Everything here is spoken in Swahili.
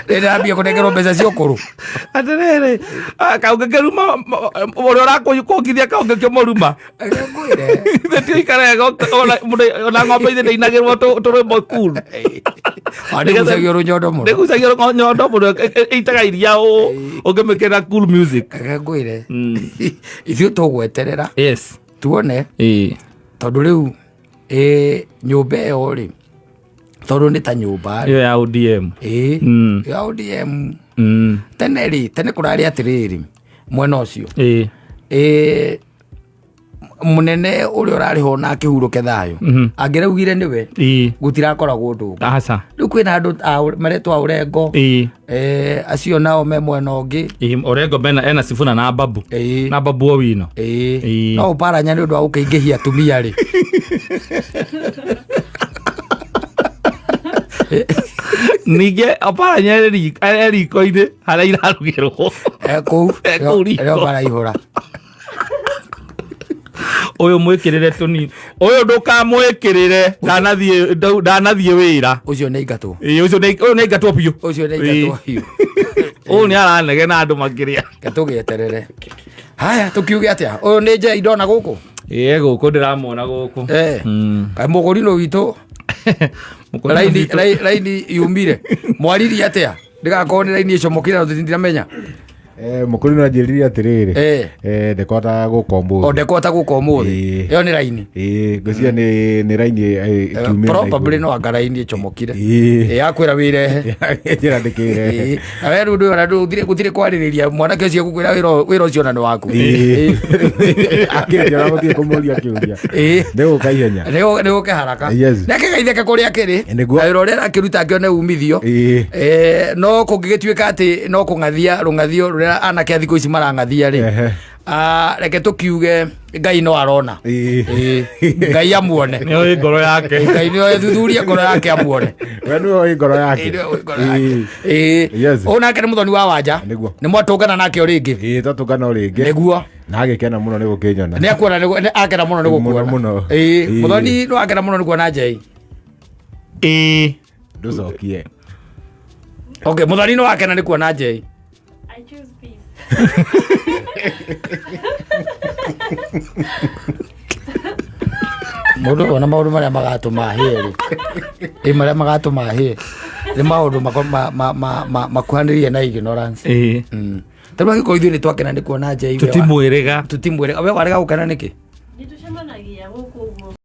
Ndĩrambia kũnengerwo mbeca cia ũkũrũ. Atĩrĩrĩ, kaũngĩ kĩruma ũrĩa ũrakũngithia kaũngĩ kĩmũruma. Ngwĩre. Tio ikarega ona ng'ombe ithe ndĩinagĩrwo tũrwĩmbo cool. Nĩgucagio rũnyondo mũno. Nĩgucagio nyondo mũno ĩitaga iria ũngĩmĩkĩra cool music. Ngwĩre. Ithuĩ tũgweterera. Yes. Tuone. Tondũ rĩu nyũmba ĩyo rĩ, tondũ nĩ ta nyũmba ĩyo ya ODM. Ya ODM. Tene kũrarĩ atĩrĩrĩ mwena ũcio. Mũnene ũrĩa ũrarĩ ho na akĩhurũke thayũ angĩraugire nĩwe gũtirakoragwo ũndũ ũngĩ. Aca. Rĩu kwĩna andũ maretwo a Orengo acio nao me mwena ũngĩ. Orengo ena Sifuna na Babu. Na Babu Owino. No ũparanya nĩ ũndũ wa gũkĩingĩhia atumia rĩ. Ningĩ Oparanya riko-inĩ harĩa irarugĩrwo. Kũu rĩo maraihũra. Ũyũ mwĩkĩrĩre tũnini. Ũyũ ndũkamwĩkĩrĩre ndanathiĩ wĩra. Ũcio nĩ ingatwo. Ũyũ nĩ ingatwo biũ. Ũcio nĩ ingatwo biũ. Ũyũ nĩ aranegena andũ makĩria. Tũgĩeterere. Haya tũkiuge atĩa? Ũyũ nĩ Njei ndona gũkũ. Gũkũ ndĩramwona gũkũ. Kaĩ mũgũrino witũ raini yumire mwaririe atĩa ndigakorwo nĩ raini ĩcomokire na tũtindiramenya. Mũkũrino anjĩrire atĩrĩrĩ ndekota gũka ũmũthĩ. Ndekota gũka ũmũthĩ. Ĩyo nĩ raini. Ngwĩciria nĩ raini ĩkiumĩra. Probably no anga raini ĩcomokire. Yakwĩra wĩrehe. Njĩra ndĩkĩrehe. Na we rĩu ndũĩ gũtirĩ kwarĩrĩria mwanake ũcio gũkwĩra wĩra ũcio na nĩ waku. Akĩrĩkia gũtirĩ kũmũria kĩũria. Ndĩgũka ihenya. Ndĩgũke haraka. Reke geithĩke kũrĩa kĩrĩ. Wĩra ũrĩa arakĩruta akĩone umithio. No kũngĩgĩtuĩka atĩ no kũng'athia rũng'athio rũrĩa anake a thikũ ici marang'athia rĩ. Reke tũkiuge Ngai no arona. Ngai amuone. Nĩoĩ ngoro yake. Ngai nĩoĩ thuthuria ngoro yake amuone. We nĩoĩ ngoro yake. Ũyũ nake nĩ mũthoni wa Wanja. Nĩ mwatũngana nake o rĩngĩ. Twatũngana o rĩngĩ. Nĩguo. Na agĩkena mũno nĩ gũkĩnyona. Nĩ akuona akena mũno nĩ gũkuona. Mũthoni no akena mũno nĩ kuona Njei. Ndũcokie. Okay, mũthoni no akena nĩ kuona Njei. I choose peace. Mũndũ ona maũndũ marĩa magatũma hĩe rĩ. Marĩa magatũma hĩe nĩ maũndũ makuhanĩrĩirie na ignorance. Tondũ angĩkorwo ithuĩ nĩ twakena nĩ kuona Njei. Tũtimwĩrĩga. We warega gũkena nĩkĩ? Nĩ tũcemanagia gũkũ ũguo.